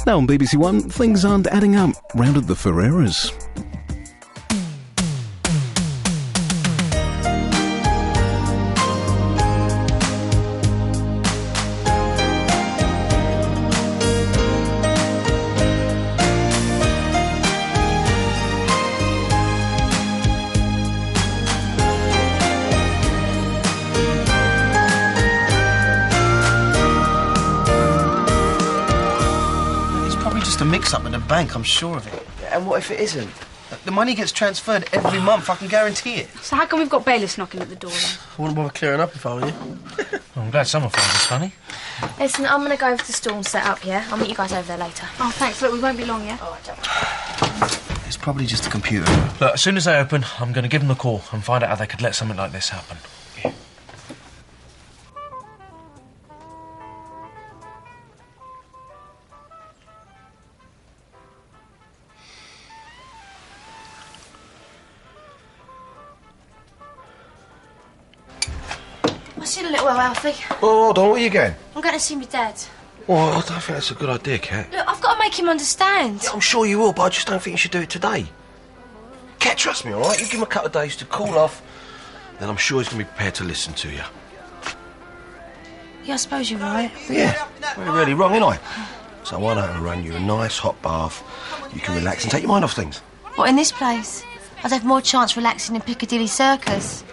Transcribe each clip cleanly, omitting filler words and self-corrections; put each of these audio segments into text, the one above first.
Now on BBC One, things aren't adding up round at the Ferreiras. A mix-up at the bank, I'm sure of it. And what if it isn't? The money gets transferred every month, I can guarantee it. So how come we've got bailiffs knocking at the door then? I wouldn't bother clearing up if I were you. I'm glad someone finds this funny. Listen, I'm going to go over to the store and set up, yeah? I'll meet you guys over there later. Oh, thanks. Look, we won't be long, yeah? All right, don't. It's probably just a computer. Look, as soon as they open, I'm going to give them a call and find out how they could let something like this happen. I'll see you in a little while, Alfie. Oh, hold on, where are you going? I'm going to see my dad. Well, I don't think that's a good idea, Kat. Look, I've got to make him understand. Yeah, I'm sure you will, but I just don't think you should do it today. Kat, trust me, all right? You give him a couple of days to cool off, then I'm sure he's going to be prepared to listen to you. Yeah, I suppose you're right. Yeah, you're really wrong, ain't I? So why don't I run you a nice hot bath? You can relax and take your mind off things. What, in this place? I'd have more chance relaxing in Piccadilly Circus.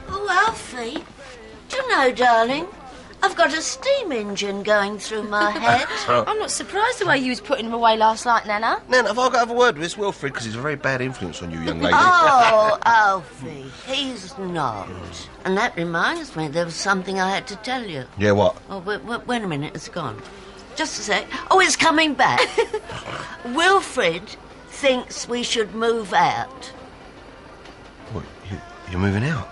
Oh, Alfie, do you know, darling, I've got a steam engine going through my head. I'm not surprised the way you was putting him away last night, Nana. Nan, have I got to have a word with this Wilfred? Because he's a very bad influence on you, young lady. Oh, Alfie, he's not. And that reminds me, there was something I had to tell you. Yeah, what? Oh, wait a minute, it's gone. Just a sec. Oh, it's coming back. Wilfred thinks we should move out. What, you're moving out?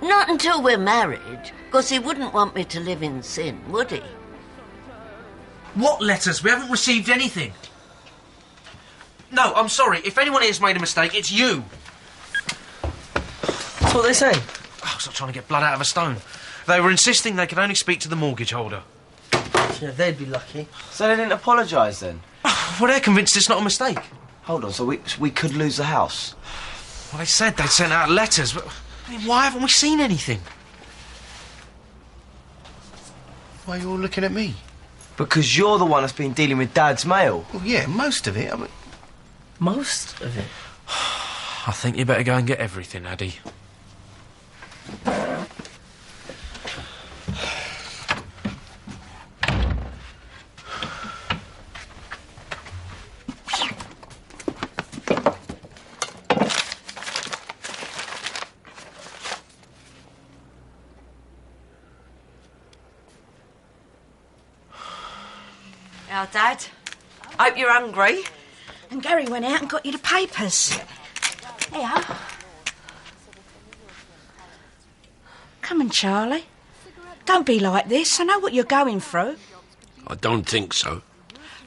Not until we're married, because he wouldn't want me to live in sin, would he? What letters? We haven't received anything. No, I'm sorry. If anyone here's made a mistake, it's you. That's what they say. Oh, I was not trying to get blood out of a stone. They were insisting they could only speak to the mortgage holder. Yeah, they'd be lucky. So they didn't apologise then? Well, they're convinced it's not a mistake. Hold on, so we could lose the house? Well, they said they'd sent out letters, but I mean, why haven't we seen anything? Why are you all looking at me? Because you're the one that's been dealing with Dad's mail. Well, yeah, most of it. I mean... Most of it? I think you better go and get everything, Addy. Now, Dad, hope you're hungry. And Gary went out and got you the papers. Here. Come on, Charlie. Don't be like this. I know what you're going through. I don't think so.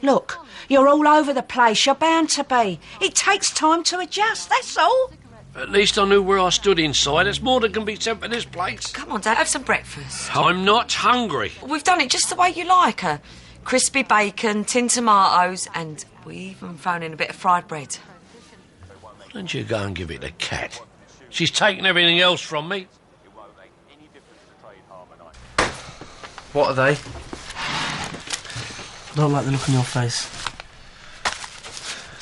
Look, you're all over the place. You're bound to be. It takes time to adjust, that's all. At least I knew where I stood inside. It's more than can be said for this place. Come on, Dad, have some breakfast. I'm not hungry. We've done it just the way you like her. Crispy bacon, tin tomatoes, and we even thrown in a bit of fried bread. Why don't you go and give it to Kat? She's taken everything else from me. What are they? I don't like the look on your face.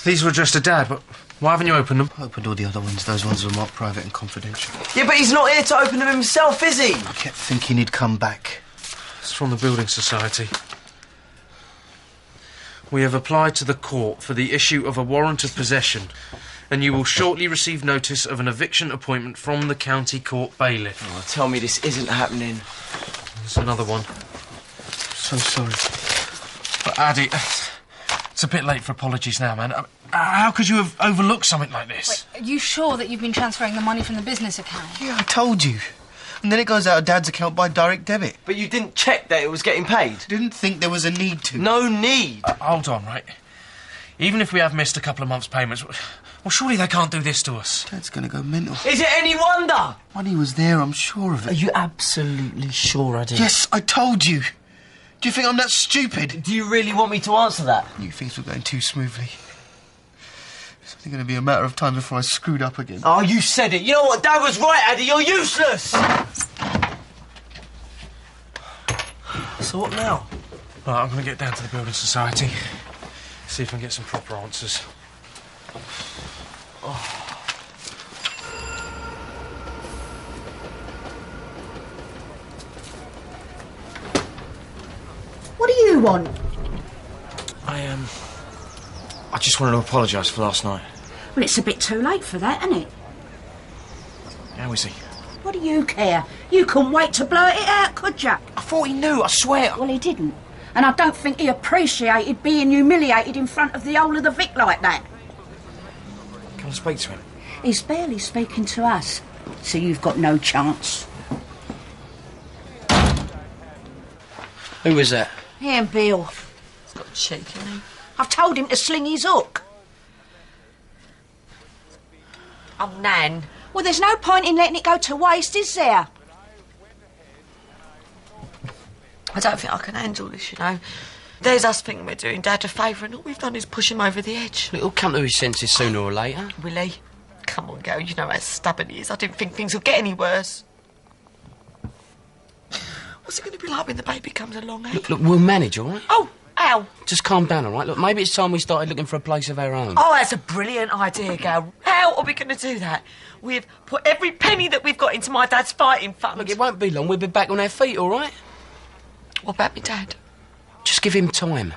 These were addressed to Dad, but why haven't you opened them? I opened all the other ones. Those ones were marked private and confidential. Yeah, but he's not here to open them himself, is he? I kept thinking he'd come back. It's from the Building Society. We have applied to the court for the issue of a warrant of possession, and you will shortly receive notice of an eviction appointment from the county court bailiff. Oh, tell me this isn't happening. There's another one. So sorry. But, Addy, it's a bit late for apologies now, man. How could you have overlooked something like this? Wait, are you sure that you've been transferring the money from the business account? Yeah, I told you. And then it goes out of Dad's account by direct debit. But you didn't check that it was getting paid? Didn't think there was a need to. No need. Hold on, right? Even if we have missed a couple of months' payments, well, surely they can't do this to us. Dad's going to go mental. Is it any wonder? Money was there, I'm sure of it. Are you absolutely sure, Addy? Yes, I told you. Do you think I'm that stupid? Do you really want me to answer that? Knew things were going too smoothly. It's only going to be a matter of time before I screwed up again. Oh, you said it. You know what? Dad was right, Addy. You're useless. So what now? Right, I'm going to get down to the Building Society, see if I can get some proper answers. What do you want? I just wanted to apologise for last night. Well, it's a bit too late for that, isn't it? How is he? What do you care? You couldn't wait to blurt it out, could you? I thought he knew, I swear. Well, he didn't. And I don't think he appreciated being humiliated in front of the whole of the Vic like that. Can I speak to him? He's barely speaking to us, so you've got no chance. Who was that? Here, Bill. He's got cheek, hasn't he? I've told him to sling his hook. Oh, Nan. Well, there's no point in letting it go to waste, is there? I don't think I can handle this, you know. There's us thinking we're doing Dad a favour and all we've done is push him over the edge. He'll come to his senses sooner or later. Willie, come on, girl. You know how stubborn he is. I didn't think things would get any worse. What's it going to be like when the baby comes along, eh? Look, we'll manage, all right? Oh, ow. Just calm down, all right? Look, maybe it's time we started looking for a place of our own. Oh, that's a brilliant idea, girl. How are we going to do that? We've put every penny that we've got into my dad's fighting fund. Look, it won't be long. We'll be back on our feet, all right? What about me dad? Just give him time.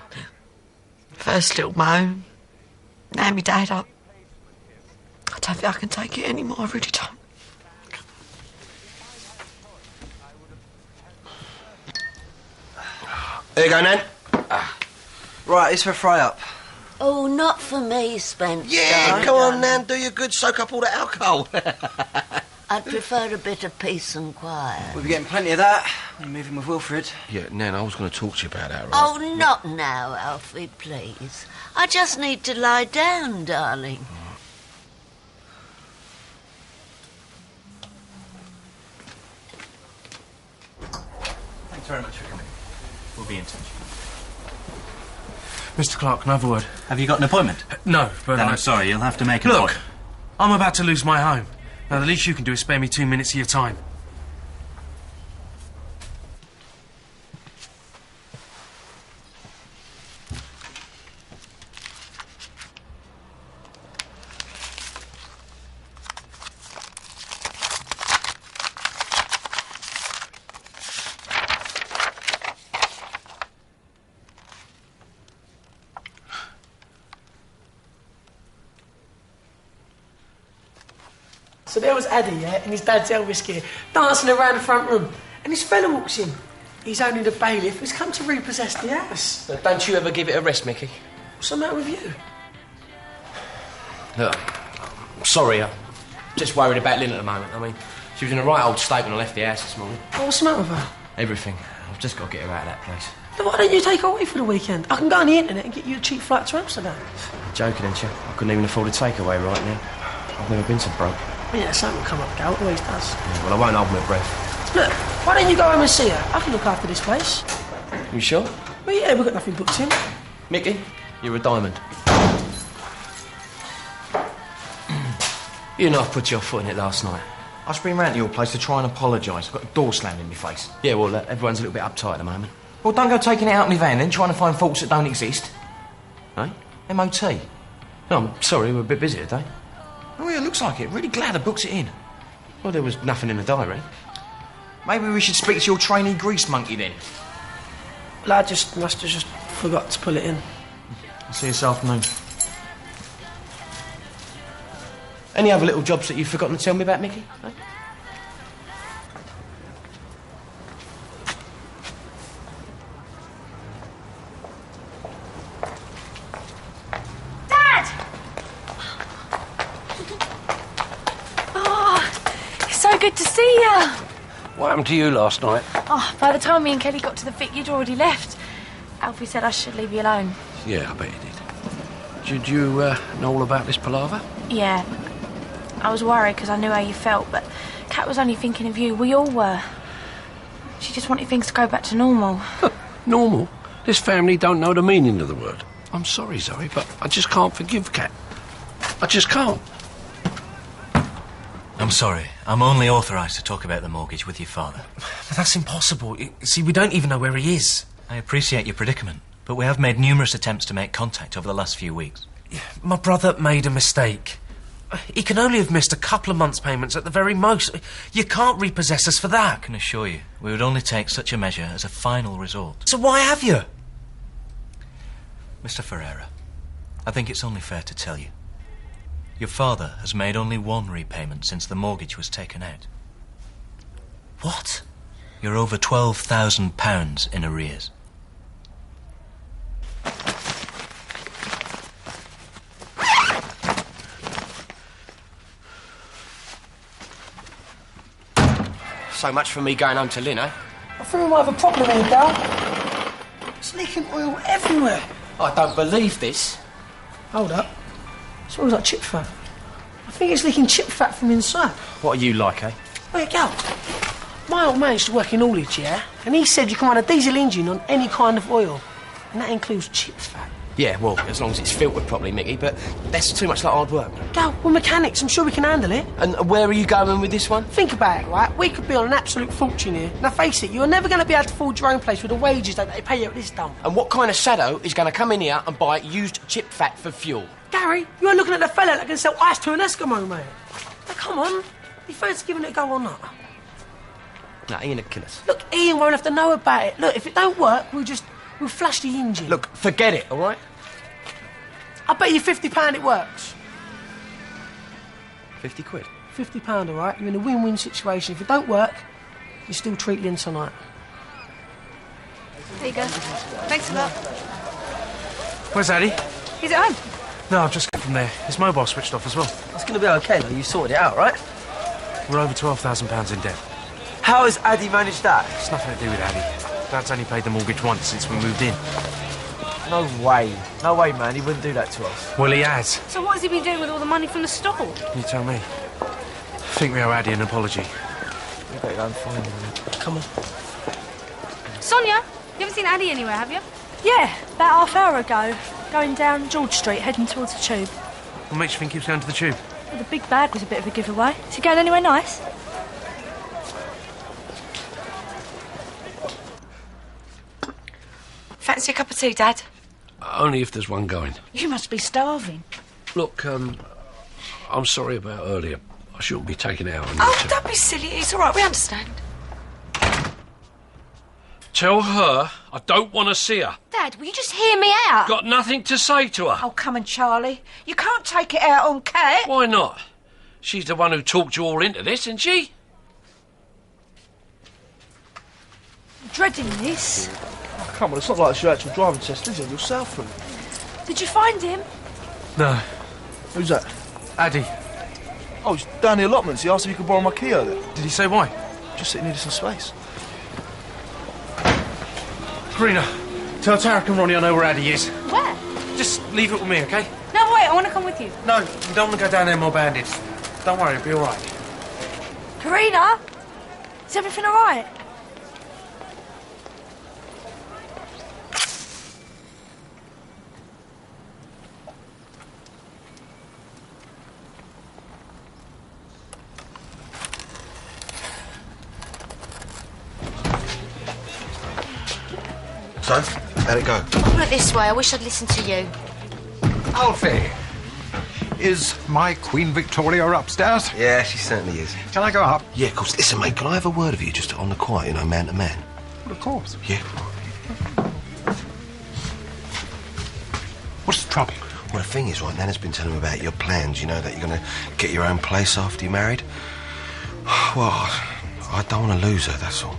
First little moan. Now me dad up. I don't think I can take it anymore. I really don't. There you go, Nan. Right, it's for fry up. Oh, not for me, Spencer. Yeah, come on, Nan. Do your good. Soak up all the alcohol. I'd prefer a bit of peace and quiet. We'll be getting plenty of that. We're moving with Wilfred. Yeah, Nan, I was going to talk to you about that, right? Oh, not now, Alfie, please. I just need to lie down, darling. Thanks very much for coming. We'll be in touch. Mr. Clark, another word. Have you got an appointment? No, but Then I'm sorry, you'll have to make an Look, appointment. I'm about to lose my home. Now, the least you can do is spare me 2 minutes of your time. So there was Addy, yeah, in his dad's Elvis gear, dancing around the front room. And his fella walks in. He's only the bailiff who's come to repossess the house. Don't you ever give it a rest, Mickey. What's the matter with you? Look, I'm sorry. I'm just worried about Lynn at the moment. I mean, she was in a right old state when I left the house this morning. What's the matter with her? Everything. I've just got to get her out of that place. Then why don't you take her away for the weekend? I can go on the internet and get you a cheap flight to Amsterdam. You're joking, aren't you? I couldn't even afford a takeaway right now. I've never been so broke. Yeah, something will come up, Gal. It always does. Yeah, well, I won't hold my breath. Look, why don't you go home and see her? I can look after this place. You sure? Well, yeah, we've got nothing booked in. Mickey, you're a diamond. You know I put your foot in it last night. I was been round to your place to try and apologise. I've got a door slammed in my face. Yeah, well, everyone's a little bit uptight at the moment. Well, don't go taking it out in my van then, trying to find faults that don't exist. Eh? MOT. No, I'm sorry, we're a bit busy today. Oh, yeah, looks like it. Really glad I booked it in. Well, there was nothing in the diary. Maybe we should speak to your trainee grease monkey then. Well, I must have just forgot to pull it in. I'll see you this afternoon. Any other little jobs that you've forgotten to tell me about, Mickey? Eh? So good to see you. What happened to you last night? Oh, by the time me and Kelly got to the Vic, you'd already left. Alfie said I should leave you alone. Yeah, I bet you did. Did you know all about this palaver? Yeah. I was worried because I knew how you felt, but Kat was only thinking of you. We all were. She just wanted things to go back to normal. Normal? This family don't know the meaning of the word. I'm sorry, Zoe, but I just can't forgive Kat. I just can't. I'm sorry. I'm only authorised to talk about the mortgage with your father. But that's impossible. See, we don't even know where he is. I appreciate your predicament, but we have made numerous attempts to make contact over the last few weeks. My brother made a mistake. He can only have missed a couple of months' payments at the very most. You can't repossess us for that. I can assure you, we would only take such a measure as a final resort. So why have you? Mr. Ferreira, I think it's only fair to tell you. Your father has made only one repayment since the mortgage was taken out. What? You're over £12,000 in arrears. So much for me going home to Lynn, eh? I think we might have a problem here, Dal. It's leaking oil everywhere. I don't believe this. Hold up. It smells like chip fat. I think it's leaking chip fat from inside. What are you like, eh? Wait, Gal. My old man used to work in haulage, yeah? And he said you can run a diesel engine on any kind of oil. And that includes chip fat. Yeah, well, as long as it's filtered properly, Mickey, but that's too much like hard work. Gal, we're mechanics. I'm sure we can handle it. And where are you going with this one? Think about it, right? We could be on an absolute fortune here. Now, face it, you're never going to be able to afford your own place with the wages that they pay you at this dump. And what kind of shadow is going to come in here and buy used chip fat for fuel? Gary, you're looking at the fella that can sell ice to an Eskimo, mate. Now, come on. You fancy giving it a go or not? No, Ian will kill us. Look, Ian won't have to know about it. Look, if it don't work, we'll flash the engine. Look, forget it, all right? I bet you £50 it works. 50 quid? £50, all right? You're in a win-win situation. If it don't work, you still treat Lynn tonight. There you go. Thanks a lot. Where's Addy? He's at home. No, I've just come from there. His mobile switched off as well. It's going to be okay, though. You sorted it out, right? We're over £12,000 in debt. How has Addy managed that? It's nothing to do with Addy. Dad's only paid the mortgage once since we moved in. No way. No way, man. He wouldn't do that to us. Well, he has. So what has he been doing with all the money from the stall? You tell me. I think we owe Addy an apology. We better go and find him. Come on. Sonia, you haven't seen Addy anywhere, have you? Yeah, about half hour ago. Going down George Street, heading towards the tube. What makes you think he was going to the tube? Well, the big bag was a bit of a giveaway. Is he going anywhere nice? Fancy a cup of tea, Dad? Only if there's one going. You must be starving. Look, I'm sorry about earlier. I shouldn't be taking it out on you. Oh, don't be silly. It's all right. We understand. Tell her I don't want to see her. Dad, will you just hear me out? Got nothing to say to her. Oh, come on, Charlie. You can't take it out on Kat. Why not? She's the one who talked you all into this, isn't she? Dreading this. Oh, come on, it's not like it's your actual driving test, is it? You'll sail through. Did you find him? No. Who's that? Addy. Oh, he's down the allotments. He asked if he could borrow my key earlier. Did he say why? Just that he needed some space. Karina, tell Tarek and Ronnie I know where Addy is. Where? Just leave it with me, OK? No, wait, I want to come with you. No, you don't want to go down there mob-handed. Don't worry, it'll be all right. Karina? Is everything all right? So, how'd it go? Put it this way, I wish I'd listened to you. Alfie, is my Queen Victoria upstairs? Yeah, she certainly is. Can I go up? Yeah, of course. Listen, mate, can I have a word with you just on the quiet, you know, man to man? Well, of course. Yeah. What's the trouble? Well, the thing is, right, Nana's been telling me about your plans, you know, that you're going to get your own place after you're married. Well, I don't want to lose her, that's all.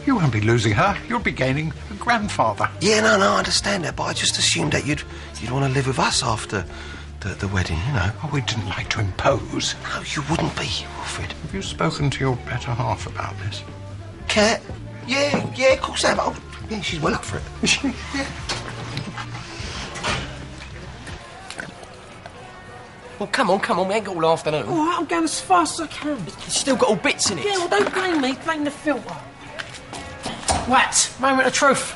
You won't be losing her. You'll be gaining a grandfather. Yeah, no, I understand that, but I just assumed that you'd want to live with us after the wedding, you know. Oh, we didn't like to impose. No, you wouldn't be, Wilfred. Have you spoken to your better half about this? Kat? Yeah, of course I have. Oh, yeah, she's well up for it. Is she? Yeah. Well, come on, we ain't got all afternoon. All right, I'm going as fast as I can. It's still got all bits in it. Yeah, well, don't blame me. Blame the filter. What? Moment of truth.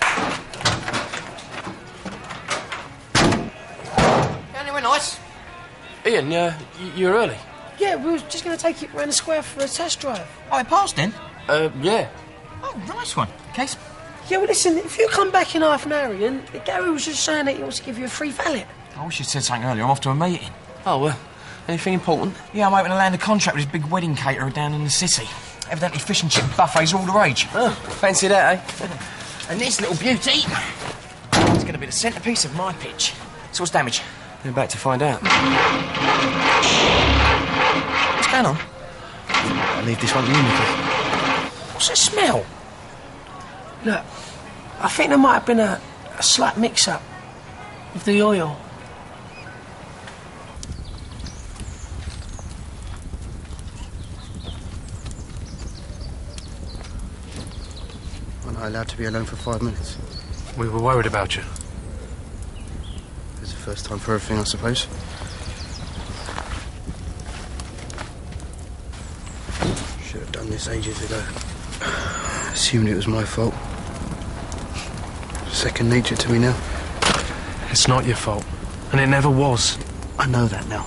Ian, you're early. Yeah, we were just going to take it round the square for a test drive. Oh, it passed then? Yeah. Oh, nice one. Case? Yeah, well, listen, if you come back in half an hour, Ian, Gary was just saying that he wants to give you a free valet. I wish you'd said something earlier. I'm off to a meeting. Oh, well, anything important? Yeah, I'm hoping to land a contract with this big wedding caterer down in the city. Evidently fish and chip buffets are all the rage. Oh, fancy that, eh? And this little beauty is going to be the centrepiece of my pitch. So what's damage? We're about to find out. What's going on? I leave this one to you, Nicky. What's that smell? Look, I think there might have been a slight mix-up with the oil. I'm not allowed to be alone for 5 minutes. We were worried about you. It's the first time for everything, I suppose. Should have done this ages ago. Assumed it was my fault. Second nature to me now. It's not your fault. And it never was. I know that now.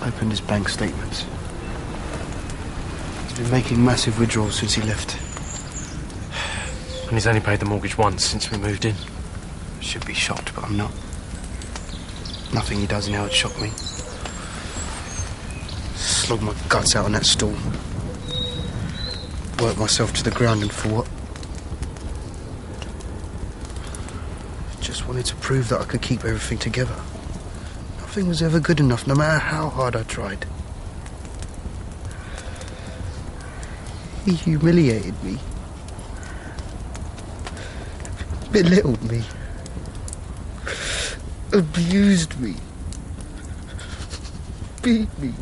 Opened his bank statements. He's been making massive withdrawals since he left. And he's only paid the mortgage once since we moved in. Should be shocked, but I'm not. Nothing he does now would shock me. Slog my guts out on that stool. Work myself to the ground, and for what? Just wanted to prove that I could keep everything together. Nothing was ever good enough, no matter how hard I tried. He humiliated me. Belittled me. Abused me. Beat me.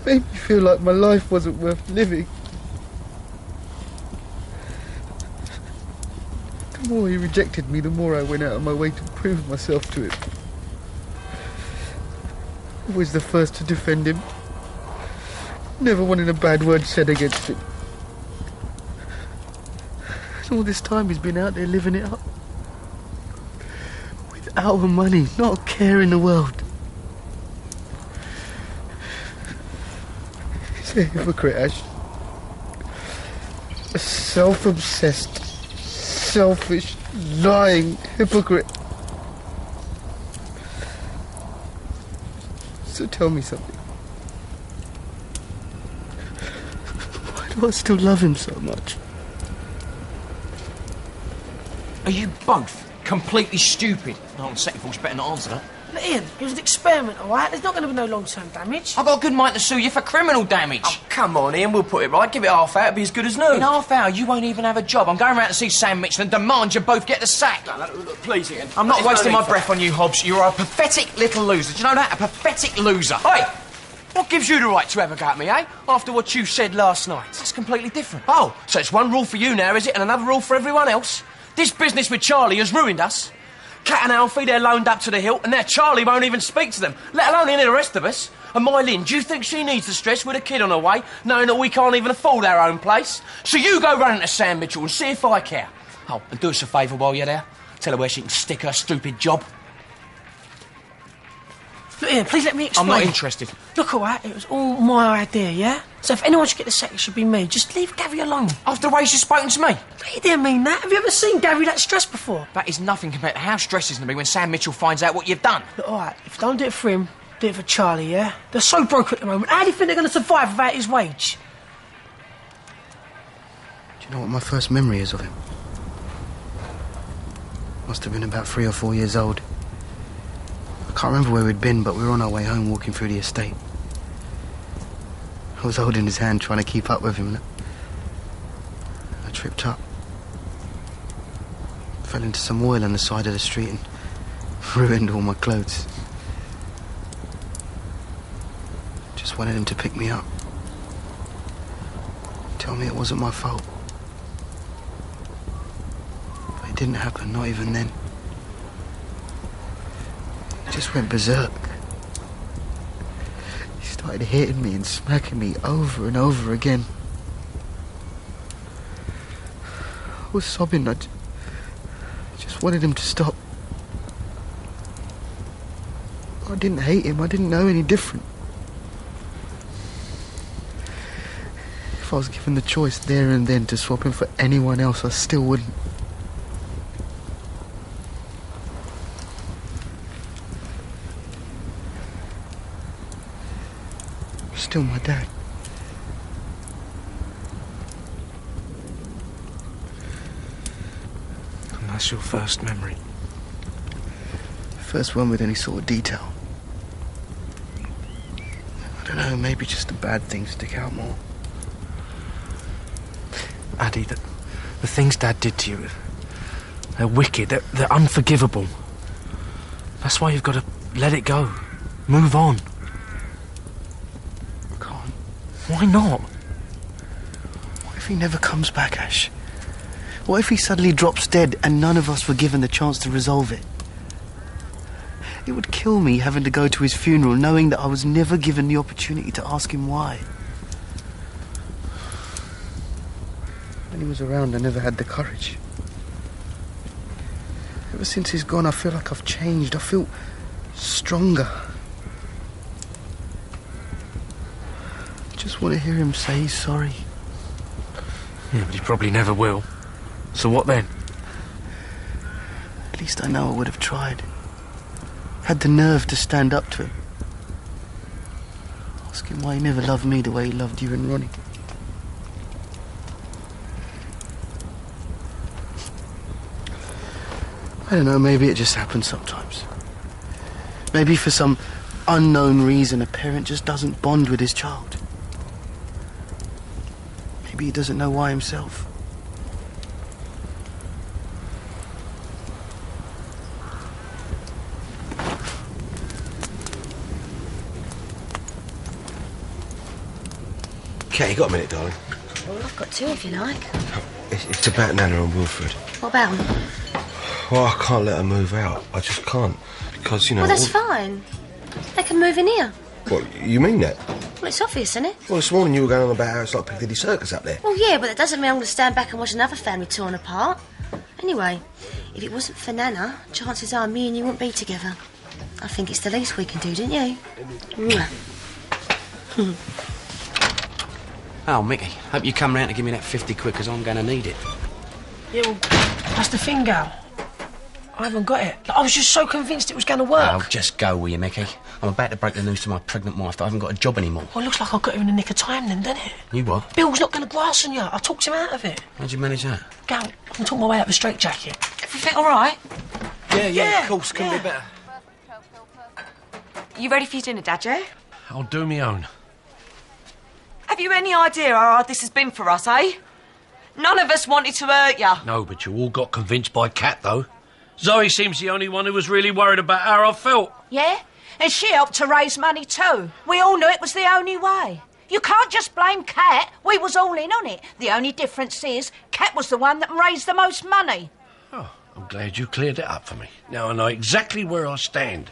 Made me feel like my life wasn't worth living. The more he rejected me, the more I went out of my way to prove myself to him. Always the first to defend him. Never wanted a bad word said against him. And all this time he's been out there living it up. Without a money, not a care in the world. He's a hypocrite, Ash. A self-obsessed, selfish, lying hypocrite. So tell me something. Why do I still love him so much? Are you both completely stupid? No, on second thoughts, better not answer that. Look, Ian, it was an experiment, all right? There's not going to be no long-term damage. I've got a good mind to sue you for criminal damage. Oh, come on, Ian, we'll put it right. Give it half hour, it'll be as good as new. In half hour, you won't even have a job. I'm going round to see Sam Mitchell and demand you both get the sack. No, look, please, Ian. I'm not There's wasting no my need breath on you, Hobbs. You're a pathetic little loser. Do you know that? A pathetic loser. Hey! What gives you the right to have a go at me, eh? After what you said last night. That's completely different. Oh, so it's one rule for you now, is it? And another rule for everyone else? This business with Charlie has ruined us. Cat and Alfie, they're loaned up to the hilt, and now Charlie won't even speak to them, let alone any of the rest of us. And my Lynn, do you think she needs the stress with a kid on her way, knowing that we can't even afford our own place? So you go running to Sam Mitchell and see if I care. Oh, and do us a favour while you're there. Tell her where she can stick her stupid job. Look, Ian, please let me explain. I'm not interested. Look, all right, it was all my idea, yeah? So if anyone should get the sack, it should be me. Just leave Gary alone. After the way she's spoken to me? He didn't mean that. Have you ever seen Gary that stressed before? That is nothing compared to how stressed it's going to be when Sam Mitchell finds out what you've done. Look, all right, if you don't do it for him, do it for Charlie, yeah? They're so broke at the moment. How do you think they're going to survive without his wage? Do you know what my first memory is of him? Must have been about 3 or 4 years old. I can't remember where we'd been, but we were on our way home walking through the estate. I was holding his hand, trying to keep up with him, and I tripped up. Fell into some oil on the side of the street and ruined all my clothes. Just wanted him to pick me up. Tell me it wasn't my fault. But it didn't happen, not even then. He just went berserk. He started hitting me and smacking me over and over again. I was sobbing. I just wanted him to stop. I didn't hate him. I didn't know any different. If I was given the choice there and then to swap him for anyone else, I still wouldn't. Still my dad. And that's your first memory? First one with any sort of detail. I don't know, maybe just the bad things stick out more. Addy, the things Dad did to you, they're wicked, they're unforgivable. That's why you've got to let it go. Move on. I can't. Why not? What if he never comes back, Ash? What if he suddenly drops dead and none of us were given the chance to resolve it? It would kill me having to go to his funeral knowing that I was never given the opportunity to ask him why. When he was around, I never had the courage. Ever since he's gone, I feel like I've changed. I feel stronger. I just want to hear him say he's sorry. Yeah, but he probably never will. So what then? At least I know I would have tried. Had the nerve to stand up to him. Ask him why he never loved me the way he loved you and Ronnie. I don't know, maybe it just happens sometimes. Maybe for some unknown reason a parent just doesn't bond with his child. Maybe he doesn't know why himself. Kat, you got a minute, darling? Well, I've got two if you like. It's about Nana and Wilfred. What about them? Well, I can't let her move out. I just can't. Because, you know... Well, that's fine. They can move in here. What, you mean that? Well, it's obvious, isn't it? Well, this morning you were going on about how it's like Piccadilly Circus up there. Well, yeah, but that doesn't mean I'm going to stand back and watch another family torn apart. Anyway, if it wasn't for Nana, chances are me and you wouldn't be together. I think it's the least we can do, don't you? Oh, Mickey, hope you come round to give me that 50 quid, because I'm going to need it. Yeah, well, that's the thing, Gal. I haven't got it. I was just so convinced it was going to work. Oh, just go, will you, Mickey? I'm about to break the news to my pregnant wife that I haven't got a job anymore. Well, it looks like I got you in the nick of time then, doesn't it? You what? Bill's not going to grass on you. I talked him out of it. How'd you manage that? Gal, I can talk my way out of a straitjacket. Everything all right? Yeah, of course, couldn't be better. You ready for your dinner, Dad, Joe? I'll do me own. Have you any idea how hard this has been for us, eh? None of us wanted to hurt you. No, but you all got convinced by Kat, though. Zoe seems the only one who was really worried about how I felt. Yeah? And she helped to raise money too. We all knew it was the only way. You can't just blame Kat. We was all in on it. The only difference is Kat was the one that raised the most money. Oh, I'm glad you cleared it up for me. Now I know exactly where I stand.